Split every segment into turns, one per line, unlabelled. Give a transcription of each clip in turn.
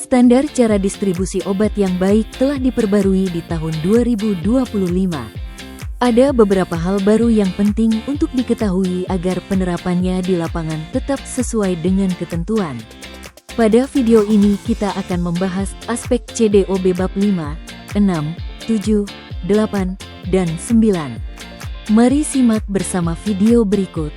Standar cara distribusi obat yang baik telah diperbarui di tahun 2025. Ada beberapa hal baru yang penting untuk diketahui agar penerapannya di lapangan tetap sesuai dengan ketentuan. Pada video ini kita akan membahas aspek CDOB bab 5, 6, 7, 8, dan 9. Mari simak bersama video berikut.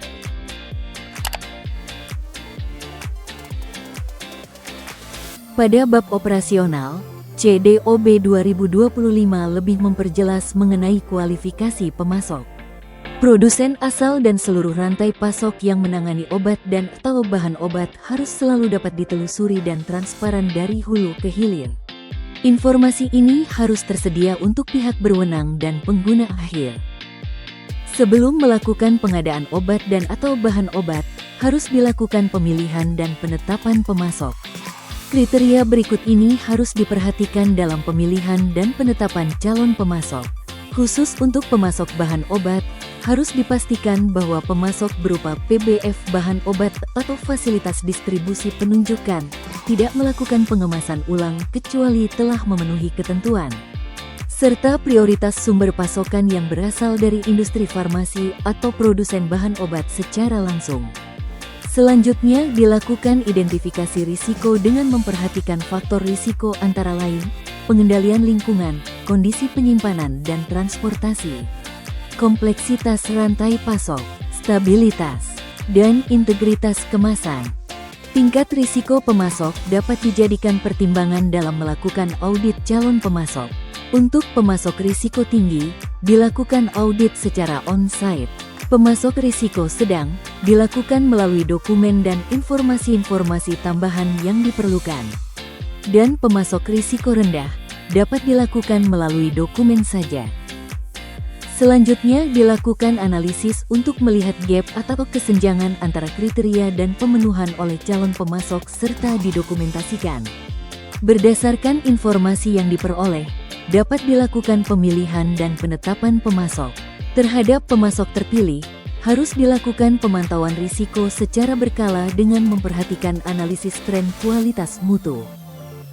Pada bab operasional, CDOB 2025 lebih memperjelas mengenai kualifikasi pemasok. Produsen asal dan seluruh rantai pasok yang menangani obat dan atau bahan obat harus selalu dapat ditelusuri dan transparan dari hulu ke hilir. Informasi ini harus tersedia untuk pihak berwenang dan pengguna akhir. Sebelum melakukan pengadaan obat dan atau bahan obat, harus dilakukan pemilihan dan penetapan pemasok. Kriteria berikut ini harus diperhatikan dalam pemilihan dan penetapan calon pemasok. Khusus untuk pemasok bahan obat, harus dipastikan bahwa pemasok berupa PBF bahan obat atau fasilitas distribusi penunjukan tidak melakukan pengemasan ulang kecuali telah memenuhi ketentuan. Serta prioritas sumber pasokan yang berasal dari industri farmasi atau produsen bahan obat secara langsung. Selanjutnya, dilakukan identifikasi risiko dengan memperhatikan faktor risiko antara lain, pengendalian lingkungan, kondisi penyimpanan dan transportasi, kompleksitas rantai pasok, stabilitas, dan integritas kemasan. Tingkat risiko pemasok dapat dijadikan pertimbangan dalam melakukan audit calon pemasok. Untuk pemasok risiko tinggi, dilakukan audit secara on-site. Pemasok risiko sedang dilakukan melalui dokumen dan informasi-informasi tambahan yang diperlukan. Dan pemasok risiko rendah dapat dilakukan melalui dokumen saja. Selanjutnya dilakukan analisis untuk melihat gap atau kesenjangan antara kriteria dan pemenuhan oleh calon pemasok serta didokumentasikan. Berdasarkan informasi yang diperoleh, dapat dilakukan pemilihan dan penetapan pemasok. Terhadap pemasok terpilih, harus dilakukan pemantauan risiko secara berkala dengan memperhatikan analisis tren kualitas mutu,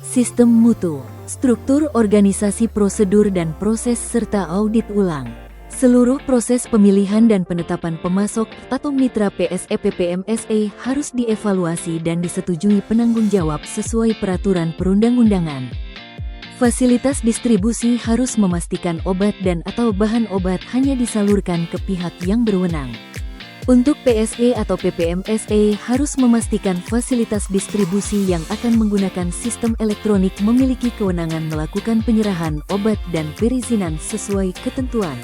sistem mutu, struktur organisasi prosedur dan proses serta audit ulang. Seluruh proses pemilihan dan penetapan pemasok atau mitra PSE/PPMSE harus dievaluasi dan disetujui penanggung jawab sesuai peraturan perundang-undangan. Fasilitas distribusi harus memastikan obat dan atau bahan obat hanya disalurkan ke pihak yang berwenang. Untuk PSE atau PPMSE harus memastikan fasilitas distribusi yang akan menggunakan sistem elektronik memiliki kewenangan melakukan penyerahan obat dan perizinan sesuai ketentuan.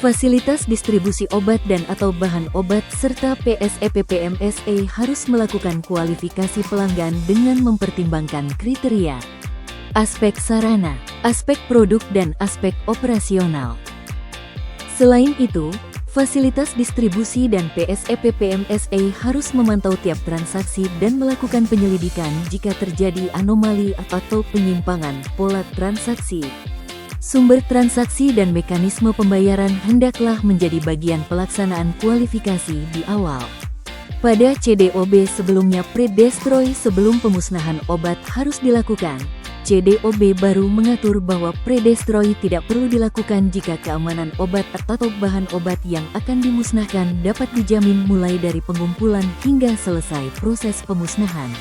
Fasilitas distribusi obat dan atau bahan obat serta PSE/PPMSE harus melakukan kualifikasi pelanggan dengan mempertimbangkan kriteria, aspek sarana, aspek produk dan aspek operasional. Selain itu, fasilitas distribusi dan PSE/PPMSE harus memantau tiap transaksi dan melakukan penyelidikan jika terjadi anomali atau penyimpangan pola transaksi. Sumber transaksi dan mekanisme pembayaran hendaklah menjadi bagian pelaksanaan kualifikasi di awal. Pada CDOB sebelumnya, pre-destroy sebelum pemusnahan obat harus dilakukan. CDOB baru mengatur bahwa pre-destroy tidak perlu dilakukan jika keamanan obat atau bahan obat yang akan dimusnahkan dapat dijamin mulai dari pengumpulan hingga selesai proses pemusnahan.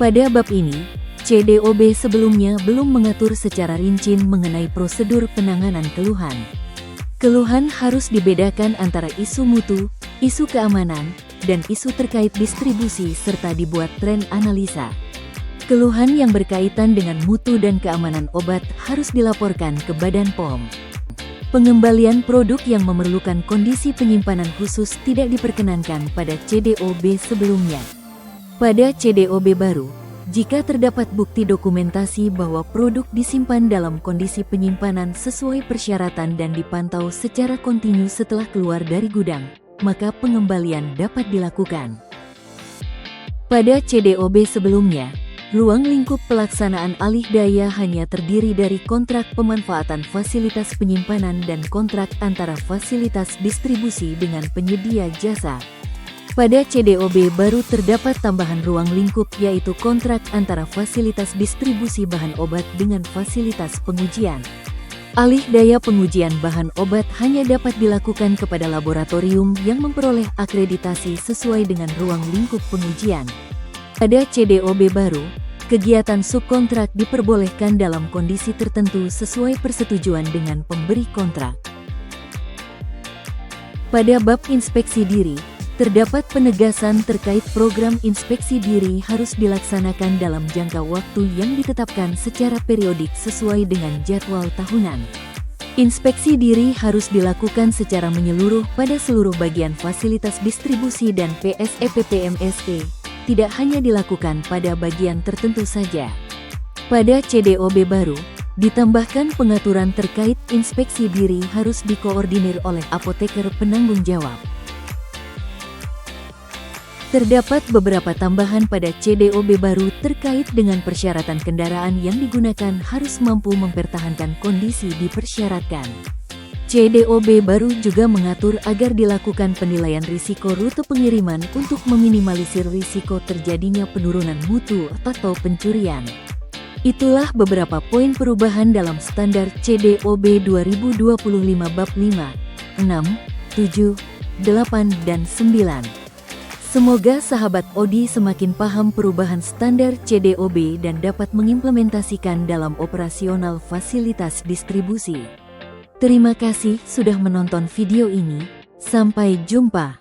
Pada bab ini, CDOB sebelumnya belum mengatur secara rinci mengenai prosedur penanganan keluhan. Keluhan harus dibedakan antara isu mutu, isu keamanan, dan isu terkait distribusi serta dibuat tren analisa. Keluhan yang berkaitan dengan mutu dan keamanan obat harus dilaporkan ke Badan POM. Pengembalian produk yang memerlukan kondisi penyimpanan khusus tidak diperkenankan pada CDOB sebelumnya. Pada CDOB baru, jika terdapat bukti dokumentasi bahwa produk disimpan dalam kondisi penyimpanan sesuai persyaratan dan dipantau secara kontinu setelah keluar dari gudang, maka pengembalian dapat dilakukan. Pada CDOB sebelumnya, ruang lingkup pelaksanaan alih daya hanya terdiri dari kontrak pemanfaatan fasilitas penyimpanan dan kontrak antara fasilitas distribusi dengan penyedia jasa. Pada CDOB baru terdapat tambahan ruang lingkup yaitu kontrak antara fasilitas distribusi bahan obat dengan fasilitas pengujian. Alih daya pengujian bahan obat hanya dapat dilakukan kepada laboratorium yang memperoleh akreditasi sesuai dengan ruang lingkup pengujian. Pada CDOB baru, kegiatan subkontrak diperbolehkan dalam kondisi tertentu sesuai persetujuan dengan pemberi kontrak. Pada bab inspeksi diri, terdapat penegasan terkait program inspeksi diri harus dilaksanakan dalam jangka waktu yang ditetapkan secara periodik sesuai dengan jadwal tahunan. Inspeksi diri harus dilakukan secara menyeluruh pada seluruh bagian fasilitas distribusi dan PSEP/PMSE, tidak hanya dilakukan pada bagian tertentu saja. Pada CDOB baru, ditambahkan pengaturan terkait inspeksi diri harus dikoordinir oleh apoteker penanggung jawab. Terdapat beberapa tambahan pada CDOB baru terkait dengan persyaratan kendaraan yang digunakan harus mampu mempertahankan kondisi dipersyaratkan. CDOB baru juga mengatur agar dilakukan penilaian risiko rute pengiriman untuk meminimalisir risiko terjadinya penurunan mutu atau pencurian. Itulah beberapa poin perubahan dalam standar CDOB 2025 bab 5, 6, 7, 8, dan 9. Semoga sahabat Odi semakin paham perubahan standar CDOB dan dapat mengimplementasikan dalam operasional fasilitas distribusi. Terima kasih sudah menonton video ini. Sampai jumpa.